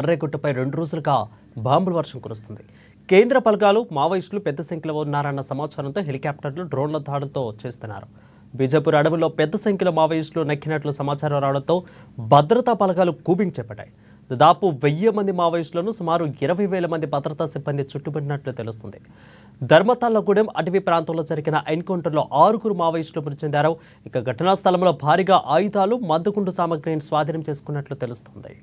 కర్రెగుట్టపై 2 రోజులుగా బాంబుల వర్షం కురుస్తుంది. కేంద్ర బలగాలు మావోయిస్టులు పెద్ద సంఖ్యలో ఉన్నారన్న సమాచారంతో హెలికాప్టర్లు, డ్రోన్ల దాడులతో చేస్తున్నారు. బీజాపూర్ అడవుల్లో పెద్ద సంఖ్యలో మావోయిస్టులు నక్కినట్లు సమాచారం రావడంతో భద్రతా బలగాలు కూబింగ్ చేపట్టాయి. దాదాపు 1000 మంది మావోయిస్టులను సుమారు 20,000 మంది భద్రతా సిబ్బంది చుట్టుముట్టినట్లు తెలుస్తుంది. ధర్మతాళ్లగూడెం అటవీ ప్రాంతంలో జరిగిన ఎన్కౌంటర్లో 6 మావోయిస్టులు మృతి చెందారు. ఇక ఘటనా స్థలంలో భారీగా ఆయుధాలు, మందుగుండు సామగ్రిని స్వాధీనం చేసుకున్నట్లు తెలుస్తుంది.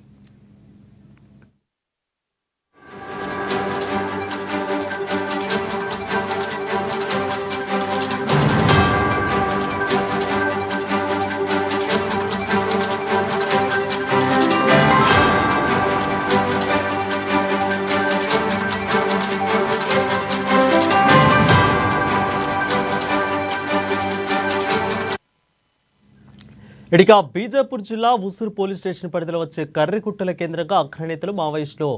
ఇక బీజాపూర్ జిల్లా ఉసూరు పోలీస్ స్టేషన్ పరిధిలో వచ్చే కర్రికుట్టల కేంద్రంగా అగ్రనేతలు మావోయిస్టులు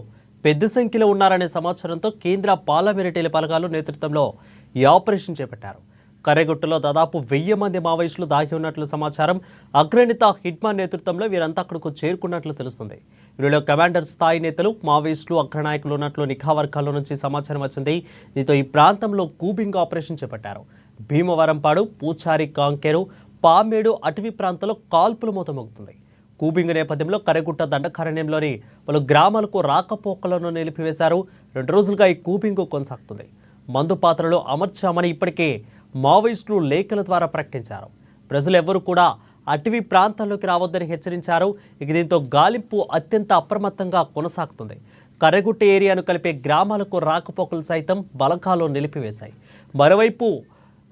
పెద్ద సంఖ్యలో ఉన్నారనే సమాచారంతో కేంద్ర పార్లమెంటరీ బలగాలు నేతృత్వంలో ఈ ఆపరేషన్ చేపట్టారు. కర్రెగుట్టలో దాదాపు 1000 మంది మావోయిస్టులు దాగి ఉన్నట్లు సమాచారం. అగ్రనేత హిట్మాన్ నేతృత్వంలో వీరంతా అక్కడకు చేరుకున్నట్లు తెలుస్తుంది. వీరిలో కమాండర్ స్థాయి నేతలు, మావోయిస్టులు, అగ్రనాయకులు ఉన్నట్లు నిఘా వర్గాల నుంచి సమాచారం వచ్చింది. దీంతో ఈ ప్రాంతంలో కూబింగ్ ఆపరేషన్ చేపట్టారు. భీమవరంపాడు, పూచారి, కాంకేరు, పామేడు అటవీ ప్రాంతంలో కాల్పుల మూత మోగుతుంది. కూబింగ్ నేపథ్యంలో కర్రెగుట్ట దండకారణ్యంలోని పలు గ్రామాలకు రాకపోకలను నిలిపివేశారు. 2 రోజులుగా ఈ కూబింగ్ కొనసాగుతుంది. మందు పాత్రలు అమర్చామని ఇప్పటికే మావోయిస్టులు లేఖల ద్వారా ప్రకటించారు. ప్రజలు ఎవరూ కూడా అటవీ ప్రాంతాల్లోకి రావద్దని హెచ్చరించారు. ఇక దీంతో గాలింపు అత్యంత అప్రమత్తంగా కొనసాగుతుంది. కర్రెగుట్ట ఏరియాను కలిపే గ్రామాలకు రాకపోకలు సైతం బలగాలు నిలిపివేశాయి. మరోవైపు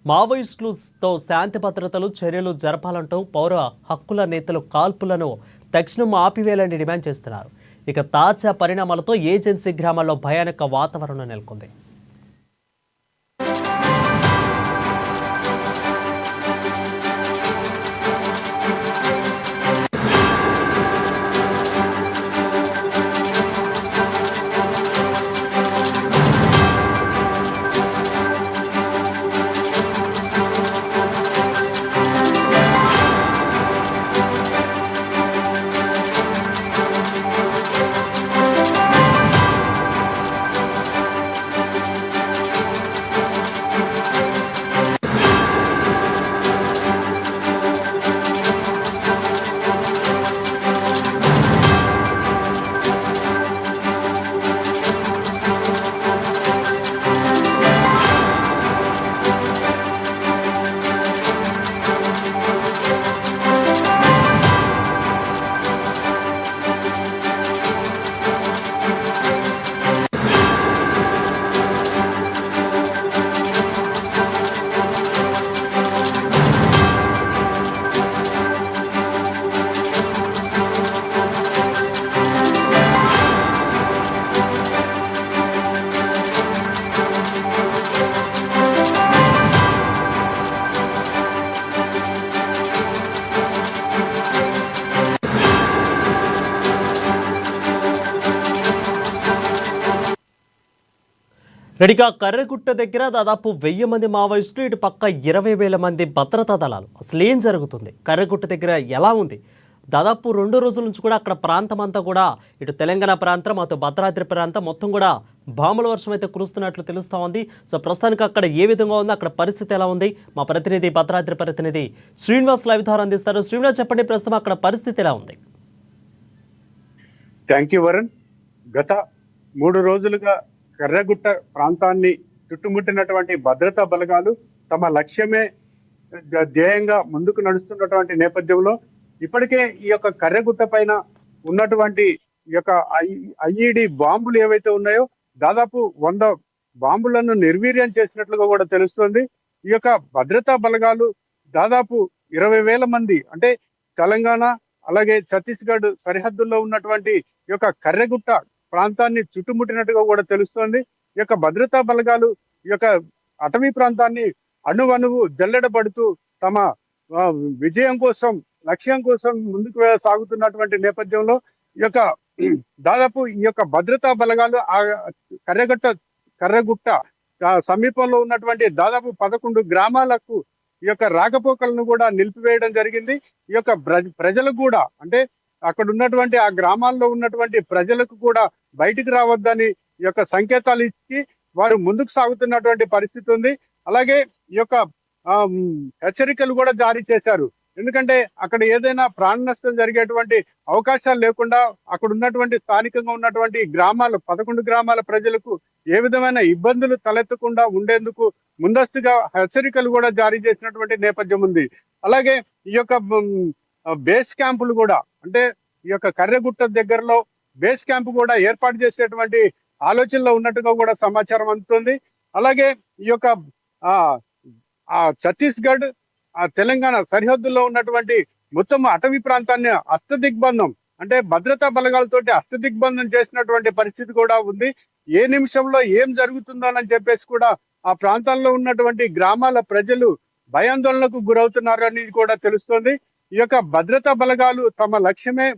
మావోయిస్టులతో శాంతి భద్రతలు చర్యలు జరపాలంటూ పౌర హక్కుల నేతలు కాల్పులను తక్షణం ఆపివేయాలని డిమాండ్ చేస్తున్నారు. ఇక తాజా పరిణామాలతో ఏజెన్సీ గ్రామాల్లో భయానక వాతావరణం నెలకొంది. రెడీగా కర్రెగుట్ట దగ్గర దాదాపు 1000 మంది మావోయిస్టులు, ఇటు పక్క 20,000 మంది భద్రతా దళాలు. అసలు ఏం జరుగుతుంది, కర్రెగుట్ట దగ్గర ఎలా ఉంది? దాదాపు 2 రోజుల నుంచి కూడా అక్కడ ప్రాంతం అంతా కూడా, ఇటు తెలంగాణ ప్రాంతం, అటు భద్రాద్రి ప్రాంతం మొత్తం కూడా బాంబుల వర్షం అయితే కురుస్తున్నట్లు తెలుస్తూ ఉంది. సో ప్రస్తుతానికి అక్కడ ఏ విధంగా ఉంది, అక్కడ పరిస్థితి ఎలా ఉంది, మా ప్రతినిధి భద్రాద్రి ప్రతినిధి శ్రీనివాస్ లైవ్ ద్వారా అందిస్తారు. శ్రీనివాస్, చెప్పండి, ప్రస్తుతం అక్కడ పరిస్థితి ఎలా ఉంది? Thank you Varun. గత 3 రోజులుగా కర్రెగుట్ట ప్రాంతాన్ని చుట్టుముట్టినటువంటి భద్రతా బలగాలు తమ లక్ష్యమే ధ్యేయంగా ముందుకు నడుస్తున్నటువంటి నేపథ్యంలో ఇప్పటికే ఈ యొక్క కర్రెగుట్ట పైన ఉన్నటువంటి ఈ యొక్క ఐఈడి బాంబులు ఏవైతే ఉన్నాయో దాదాపు 100 బాంబులను నిర్వీర్యం చేసినట్లుగా కూడా తెలుస్తుంది. ఈ యొక్క భద్రతా బలగాలు దాదాపు 20,000 మంది, అంటే తెలంగాణ అలాగే ఛత్తీస్గఢ్ సరిహద్దుల్లో ఉన్నటువంటి ఈ యొక్క కర్రెగుట్ట ప్రాంతాన్ని చుట్టుముట్టినట్టుగా కూడా తెలుస్తోంది. ఈ యొక్క భద్రతా బలగాలు ఈ యొక్క అటవీ ప్రాంతాన్ని అణువణువు జల్లెడబడుతూ తమ విజయం కోసం, లక్ష్యం కోసం ముందుకు సాగుతున్నటువంటి నేపథ్యంలో ఈ యొక్క దాదాపు ఈ యొక్క భద్రతా బలగాలు ఆ కర్రెగుట్ట సమీపంలో ఉన్నటువంటి దాదాపు 11 గ్రామాలకు ఈ యొక్క రాకపోకలను కూడా నిలిపివేయడం జరిగింది. ఈ యొక్క ప్రజలకు కూడా, అంటే అక్కడ ఉన్నటువంటి ఆ గ్రామాల్లో ఉన్నటువంటి ప్రజలకు కూడా బయటికి రావద్దని ఈ యొక్క సంకేతాలు ఇచ్చి వారు ముందుకు సాగుతున్నటువంటి పరిస్థితి ఉంది. అలాగే ఈ యొక్క హెచ్చరికలు కూడా జారీ చేశారు. ఎందుకంటే అక్కడ ఏదైనా ప్రాణ నష్టం జరిగేటువంటి అవకాశాలు లేకుండా అక్కడ ఉన్నటువంటి స్థానికంగా ఉన్నటువంటి గ్రామాలు 11 గ్రామాల ప్రజలకు ఏ విధమైన ఇబ్బందులు తలెత్తకుండా ఉండేందుకు ముందస్తుగా హెచ్చరికలు కూడా జారీ చేసినటువంటి నేపథ్యం ఉంది. అలాగే ఈ యొక్క బేస్ క్యాంపులు కూడా, అంటే ఈ యొక్క కర్రెగుట్ట దగ్గరలో బేస్ క్యాంప్ కూడా ఏర్పాటు చేసేటువంటి ఆలోచనలో ఉన్నట్టుగా కూడా సమాచారం అందుతుంది. అలాగే ఈ యొక్క ఛత్తీస్గఢ్ తెలంగాణ సరిహద్దుల్లో ఉన్నటువంటి మొత్తం అటవీ ప్రాంతాన్ని అష్టదిగ్బంధం, అంటే భద్రతా బలగాలతోటి అష్టదిగ్బంధం చేసినటువంటి పరిస్థితి కూడా ఉంది. ఏ నిమిషంలో ఏం జరుగుతుందోనని చెప్పేసి కూడా ఆ ప్రాంతాల్లో ఉన్నటువంటి గ్రామాల ప్రజలు భయాందోళనకు గురవుతున్నారని కూడా తెలుస్తోంది. ఈ యొక్క భద్రతా బలగాలు తమ లక్ష్యమే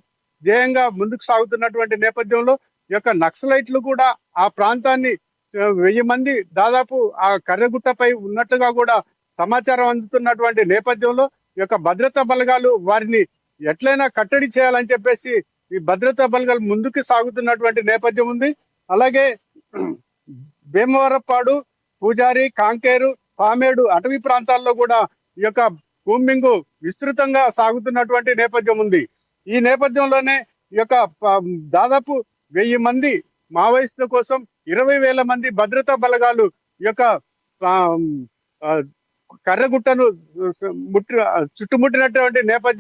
ధ్యేయంగా ముందుకు సాగుతున్నటువంటి నేపథ్యంలో ఈ యొక్క నక్సలైట్లు కూడా ఆ ప్రాంతాన్ని 1000 మంది దాదాపు ఆ కర్రెగుట్టపై ఉన్నట్టుగా కూడా సమాచారం అందుతున్నటువంటి నేపథ్యంలో ఈ యొక్క భద్రతా బలగాలు వారిని ఎట్లయినా కట్టడి చేయాలని చెప్పేసి ఈ భద్రతా బలగాలు ముందుకు సాగుతున్నటువంటి నేపథ్యం ఉంది. అలాగే భీమవరపాడు, పూజారి, కాంకేరు, పామేడు అటవీ ప్రాంతాల్లో కూడా ఈ యొక్క కూంబింగ్ విస్తృతంగా సాగుతున్నటువంటి నేపథ్యం ఉంది. ఈ నేపథ్యంలోనే ఈ యొక్క దాదాపు 1000 మంది మావోయిస్టుల కోసం 20,000 మంది భద్రతా బలగాలు ఈ యొక్క కర్రెగుట్టను చుట్టుముట్టినటువంటి నేపథ్యం